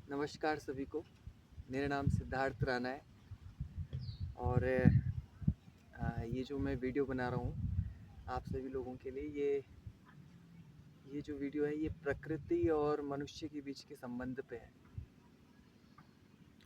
नमस्कार सभी को। मेरा नाम सिद्धार्थ राणा है और ये जो मैं वीडियो बना रहा हूँ आप सभी लोगों के लिए, ये जो वीडियो है ये प्रकृति और मनुष्य के बीच के संबंध पे है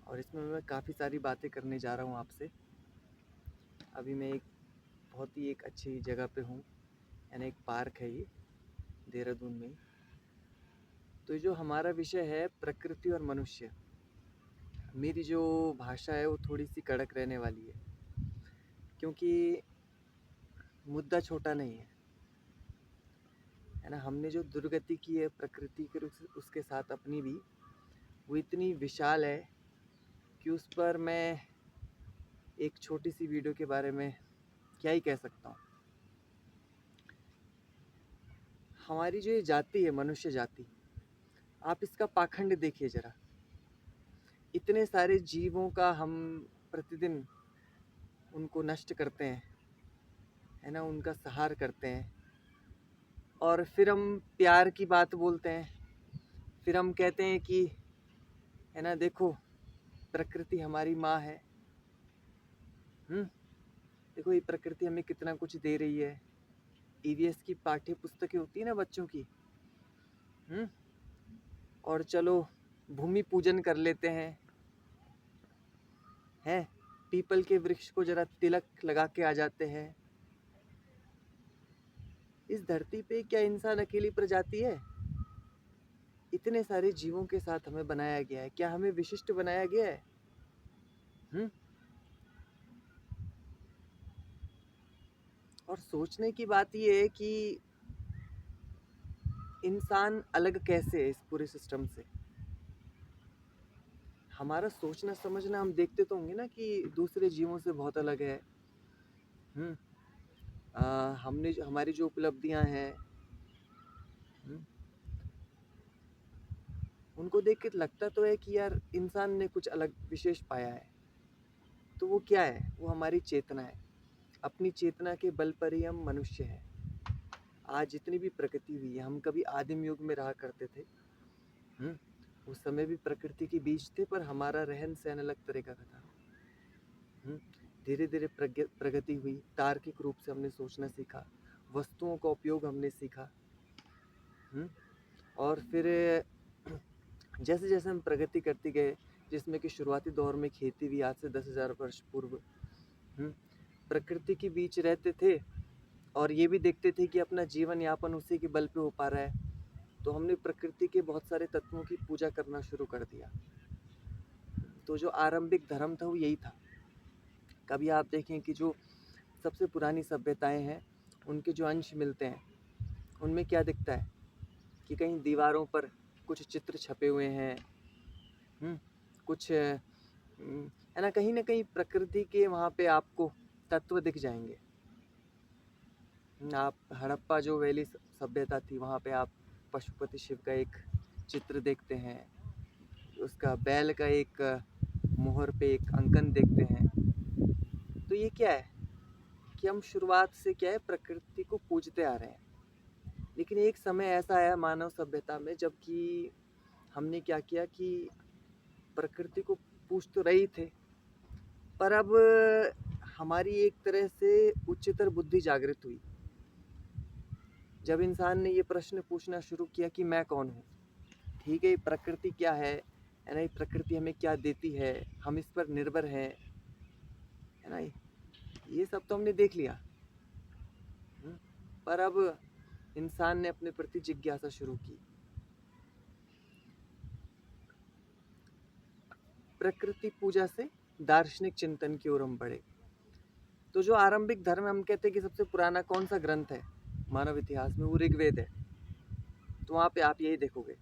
और इसमें मैं काफ़ी सारी बातें करने जा रहा हूँ आपसे। अभी मैं एक अच्छी जगह पे हूँ, यानी एक पार्क है ये देहरादून में। तो ये जो हमारा विषय है प्रकृति और मनुष्य, मेरी जो भाषा है वो थोड़ी सी कड़क रहने वाली है क्योंकि मुद्दा छोटा नहीं है ना। हमने जो दुर्गति की है प्रकृति के उसके साथ अपनी भी, वो इतनी विशाल है कि उस पर मैं एक छोटी सी वीडियो के बारे में क्या ही कह सकता हूँ। हमारी जो ये जाति है, मनुष्य जाति, आप इसका पाखंड देखिए जरा। इतने सारे जीवों का हम प्रतिदिन उनको नष्ट करते हैं, है ना, उनका संहार करते हैं और फिर हम प्यार की बात बोलते हैं। फिर हम कहते हैं कि, है ना, देखो प्रकृति हमारी माँ है। देखो ये प्रकृति हमें कितना कुछ दे रही है। ईवीएस की पाठ्य पुस्तकें होती है ना बच्चों की, और चलो भूमि पूजन कर लेते हैं, पीपल के वृक्ष को जरा तिलक लगा के आ जाते हैं। इस धरती पे क्या इंसान अकेली प्रजाति है? इतने सारे जीवों के साथ हमें बनाया गया है। क्या हमें विशिष्ट बनाया गया है? और सोचने की बात ये है कि इंसान अलग कैसे है इस पूरे सिस्टम से। हमारा सोचना समझना, हम देखते तो होंगे ना कि दूसरे जीवों से बहुत अलग है। हमने हमारी जो उपलब्धियां हैं, उनको देख के लगता तो है कि यार इंसान ने कुछ अलग विशेष पाया है। तो वो क्या है? वो हमारी चेतना है। अपनी चेतना के बल पर ही हम मनुष्य हैं। आज जितनी भी प्रगति हुई है, हम कभी आदिम युग में रहा करते थे। उस समय भी प्रकृति के बीच थे, पर हमारा रहन सहन अलग तरीका का था। धीरे धीरे प्रगति हुई, तार्किक रूप से हमने सोचना सीखा, वस्तुओं का उपयोग हमने सीखा। और फिर जैसे जैसे हम प्रगति करते गए, जिसमें कि शुरुआती दौर में खेती भी आज से 10,000 वर्ष पूर्व प्रकृति के बीच रहते थे और ये भी देखते थे कि अपना जीवन यापन उसी के बल पे हो पा रहा है। तो हमने प्रकृति के बहुत सारे तत्वों की पूजा करना शुरू कर दिया। तो जो आरंभिक धर्म था वो यही था। कभी आप देखें कि जो सबसे पुरानी सभ्यताएं हैं, उनके जो अंश मिलते हैं, उनमें क्या दिखता है कि कहीं दीवारों पर कुछ चित्र छपे हुए हैं, कुछ है ना कहीं प्रकृति के वहाँ पे आपको तत्व दिख जाएंगे। आप हड़प्पा जो वैली सभ्यता थी, वहाँ पे आप पशुपति शिव का एक चित्र देखते हैं, उसका बैल का एक मोहर पे एक अंकन देखते हैं। तो ये क्या है कि हम शुरुआत से क्या है, प्रकृति को पूजते आ रहे हैं। लेकिन एक समय ऐसा आया मानव सभ्यता में जबकि हमने क्या किया कि प्रकृति को पूज तो रही थे, पर अब हमारी एक तरह से उच्चतर बुद्धि जागृत हुई जब इंसान ने ये प्रश्न पूछना शुरू किया कि मैं कौन हूँ। ठीक है, प्रकृति क्या है ना, ये प्रकृति हमें क्या देती है, हम इस पर निर्भर हैं, है ना, ये सब तो हमने देख लिया। पर अब इंसान ने अपने प्रति जिज्ञासा शुरू की। प्रकृति पूजा से दार्शनिक चिंतन की ओर हम बढ़े। तो जो आरंभिक धर्म हम कहते हैं कि सबसे पुराना कौन सा ग्रंथ है मानव इतिहास में, वो ऋग्वेद है। तो वहाँ पे आप यही देखोगे,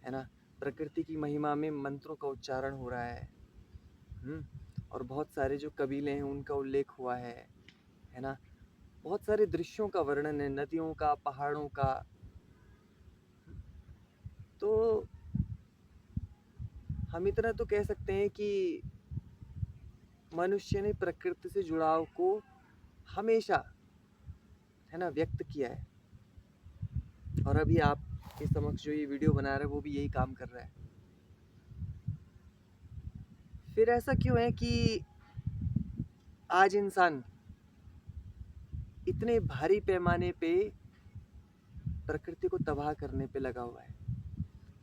है ना, प्रकृति की महिमा में मंत्रों का उच्चारण हो रहा है। और बहुत सारे जो कबीले हैं उनका उल्लेख हुआ है ना। बहुत सारे दृश्यों का वर्णन है, नदियों का, पहाड़ों का। तो हम इतना तो कह सकते हैं कि मनुष्य ने प्रकृति से जुड़ाव को हमेशा, है ना, व्यक्त किया है। और अभी आपके समक्ष जो ये वीडियो बना रहा है वो भी यही काम कर रहा है। फिर ऐसा क्यों है कि आज इंसान इतने भारी पैमाने पे प्रकृति को तबाह करने पे लगा हुआ है?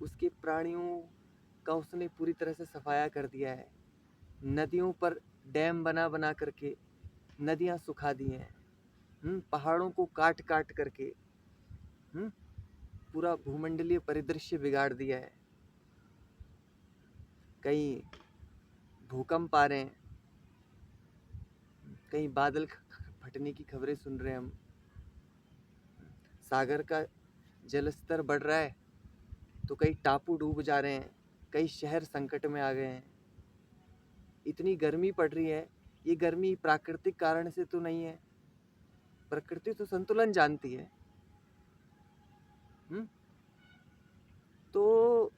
उसके प्राणियों का उसने पूरी तरह से सफाया कर दिया है। नदियों पर डैम बना बना करके नदियां सुखा दी हैं। पहाड़ों को काट काट करके पूरा भूमंडलीय परिदृश्य बिगाड़ दिया है। कहीं भूकंप आ रहे हैं, कहीं बादल फटने की खबरें सुन रहे हैं हम। सागर का जलस्तर बढ़ रहा है तो कई टापू डूब जा रहे हैं, कई शहर संकट में आ गए हैं। इतनी गर्मी पड़ रही है, ये गर्मी प्राकृतिक कारण से तो नहीं है। प्रकृति तो संतुलन जानती है। तो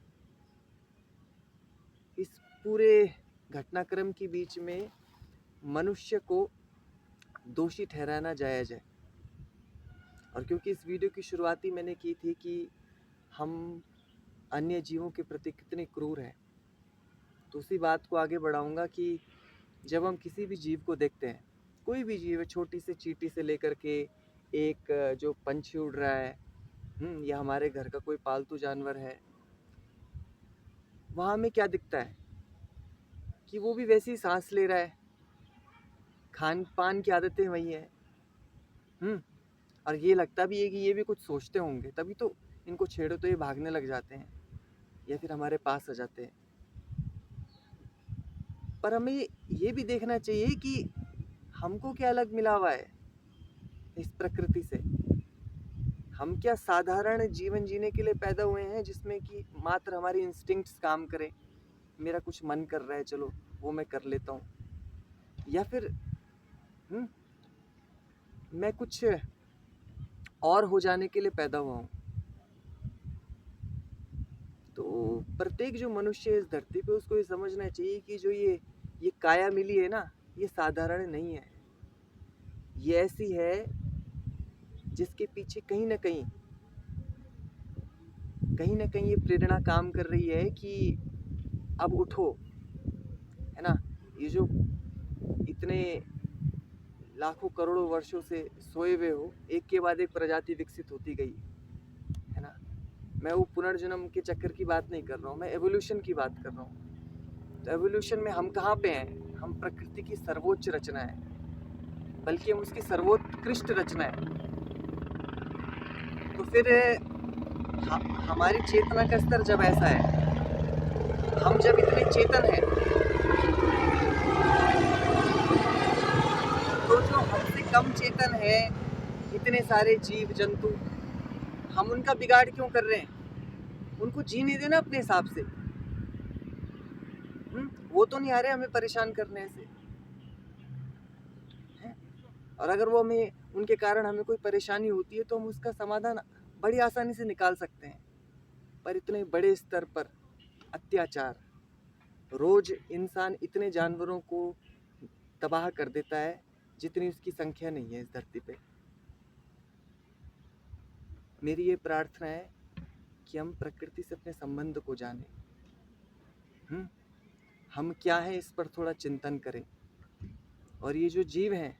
इस पूरे घटनाक्रम के बीच में मनुष्य को दोषी ठहराना जायज़ है। और क्योंकि इस वीडियो की शुरुआती मैंने की थी कि हम अन्य जीवों के प्रति कितने क्रूर हैं, तो उसी बात को आगे बढ़ाऊंगा कि जब हम किसी भी जीव को देखते हैं, कोई भी जीव है, छोटी से चींटी से लेकर के एक जो पंछी उड़ रहा है, या हमारे घर का कोई पालतू जानवर है, वहाँ हमें क्या दिखता है कि वो भी वैसे ही सांस ले रहा है, खान पान की आदतें वही हैं। और ये लगता भी है कि ये भी कुछ सोचते होंगे, तभी तो इनको छेड़ो तो ये भागने लग जाते हैं या फिर हमारे पास आ जाते हैं। पर हमें ये भी देखना चाहिए कि हमको क्या अलग मिला हुआ है इस प्रकृति से। हम क्या साधारण जीवन जीने के लिए पैदा हुए हैं जिसमें कि मात्र हमारी इंस्टिंक्ट्स काम करें? मेरा कुछ मन कर रहा है, चलो वो मैं कर लेता हूँ, या फिर मैं कुछ और हो जाने के लिए पैदा हुआ हूँ? तो प्रत्येक जो मनुष्य है इस धरती पे, उसको ये समझना चाहिए कि जो ये काया मिली है ना, ये साधारण नहीं है। ये ऐसी है जिसके पीछे कहीं ना कहीं ये प्रेरणा काम कर रही है कि अब उठो, है ना। ये जो इतने लाखों करोड़ों वर्षों से सोए हुए हो, एक के बाद एक प्रजाति विकसित होती गई, है ना। मैं वो पुनर्जन्म के चक्कर की बात नहीं कर रहा हूँ, मैं एवोल्यूशन की बात कर रहा हूँ। तो एवोल्यूशन में हम कहाँ पे हैं? हम प्रकृति की सर्वोच्च रचना है, बल्कि हम उसकी सर्वोत्कृष्ट रचना है। तो फिर हमारी चेतना का स्तर जब ऐसा है, हम जब इतने चेतन हैं, तो जो हमसे कम चेतन है, इतने सारे जीव जंतु, हम उनका बिगाड़ क्यों कर रहे हैं? उनको जीने देना अपने हिसाब से। वो तो नहीं आ रहे हमें परेशान करने से, है? और अगर वो हमें, उनके कारण हमें कोई परेशानी होती है तो हम उसका समाधान बड़ी आसानी से निकाल सकते हैं। पर इतने बड़े स्तर पर अत्याचार, रोज इंसान इतने जानवरों को तबाह कर देता है जितनी उसकी संख्या नहीं है इस धरती पे। मेरी ये प्रार्थना है कि हम प्रकृति से अपने संबंध को जानें। हम क्या है इस पर थोड़ा चिंतन करें। और ये जो जीव हैं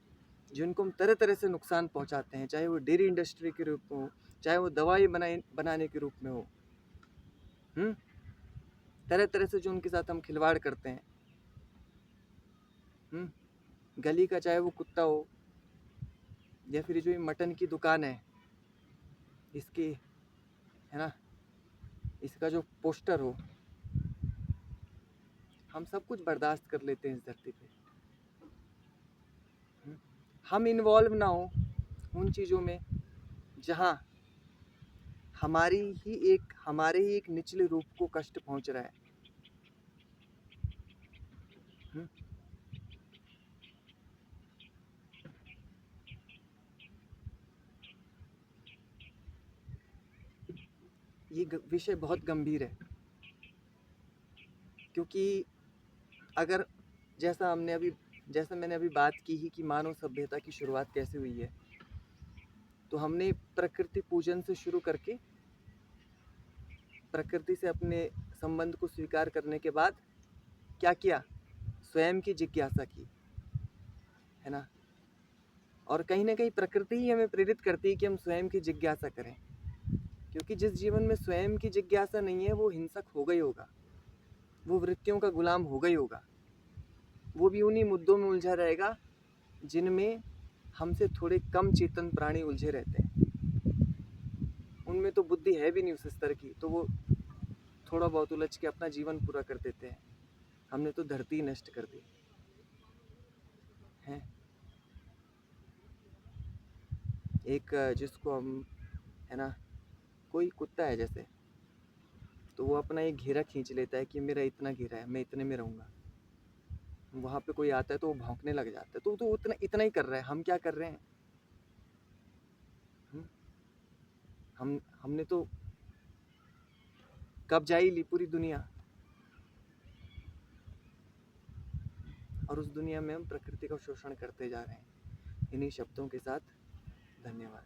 जिनको हम तरह तरह से नुकसान पहुंचाते हैं, चाहे वो डेयरी इंडस्ट्री के रूप में हो, चाहे वो दवाई बनाने के रूप में हो, तरह तरह से जो उनके साथ हम खिलवाड़ करते हैं, गली का चाहे वो कुत्ता हो, या फिर जो ये मटन की दुकान है, इसकी, है ना, इसका जो पोस्टर हो, हम सब कुछ बर्दाश्त कर लेते हैं इस धरती पे। हम इन्वॉल्व ना हो उन चीज़ों में जहाँ हमारे ही एक निचले रूप को कष्ट पहुंच रहा है। ये विषय बहुत गंभीर है, क्योंकि अगर जैसा मैंने अभी बात की ही कि मानव सभ्यता की शुरुआत कैसे हुई है, तो हमने प्रकृति पूजन से शुरू करके प्रकृति से अपने संबंध को स्वीकार करने के बाद क्या किया? स्वयं की जिज्ञासा की, है ना। और कहीं ना कहीं प्रकृति ही हमें प्रेरित करती है कि हम स्वयं की जिज्ञासा करें, क्योंकि जिस जीवन में स्वयं की जिज्ञासा नहीं है वो हिंसक होगा ही होगा, वो वृत्तियों का गुलाम होगा ही होगा, वो भी उन्हीं मुद्दों में उलझा रहेगा जिनमें हमसे थोड़े कम चेतन प्राणी उलझे रहते हैं। उनमें तो बुद्धि है भी नहीं उस स्तर की, तो वो थोड़ा बहुत उलझ के अपना जीवन पूरा कर देते हैं। हमने तो धरती नष्ट कर दी है। एक जिसको हम, है ना, कोई कुत्ता है जैसे, तो वो अपना एक घेरा खींच लेता है कि मेरा इतना घेरा है, मैं इतने में रहूँगा। वहाँ पे कोई आता है तो वो भौंकने लग जाता है, तो उतना इतना ही कर रहा है। हम क्या कर रहे हैं? हमने तो कब्जा ही ली पूरी दुनिया, और उस दुनिया में हम प्रकृति का शोषण करते जा रहे हैं। इन्हीं शब्दों के साथ धन्यवाद।